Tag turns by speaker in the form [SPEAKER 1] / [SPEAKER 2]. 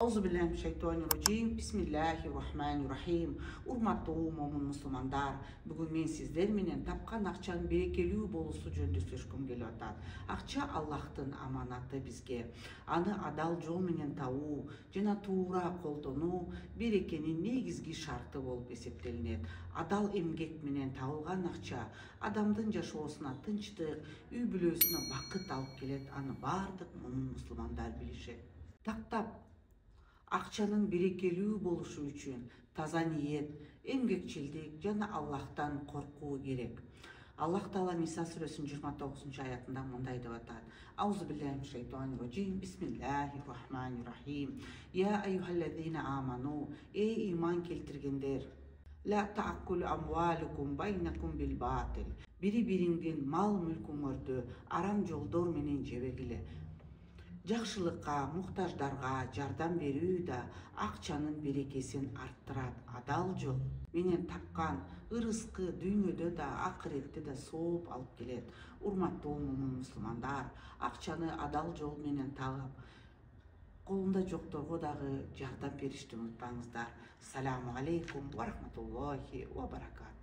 [SPEAKER 1] Euzubillahimineşşeytanirracim. Bismillahirrahmanirrahim. Urmatlı momун musulmandar, бүгүн мен сиздер менен тапкан акчанын берекелүү болуусу жөнүндө сүйлөшкүм келип атат. Акча Аллахтын аманаты бизге. Аны адал жол менен табуу жана туура колдонуу берекенин негизги шарты болуп эсептелинет. Адал эмгек менен табылган акча адамдын жашоосуна тынчтык, үй бүлөсүнө бакыт алып келет. Аны баардык момун мусулмандар билишет. Тактап акчанын берекелүү болушу үчүн таза ниет, эмгекчилдик жана Аллахтан коркуу керек. Аллах Таала Ниса сүрөсүнүн 29-аятында мындай деп атат: Аузубиллахиминашшайтанирражим. Бисмиллахиррахманиррахим. Я айюхаллазина аману, эй иман келтиргендер, ла тааккулу амвалукум байнакум бил батил. Бири-бириңдин мал мүлкүңөрдү арам жолдор менен жебегиле. Жакшылыкка, муктаждарга жардам берүү да акчанын берекесин арттырат. Адал жол менен тапкан ырыскы дүйнөдө да акыретте да сооп алып келет. Урматтуу момун мусулмандар, акчаны адал жол менен таап, колунда жокторго дагы жардам беришти унутпаңыздар. Саламу алейкум ва рахматуллахи ва баракатух.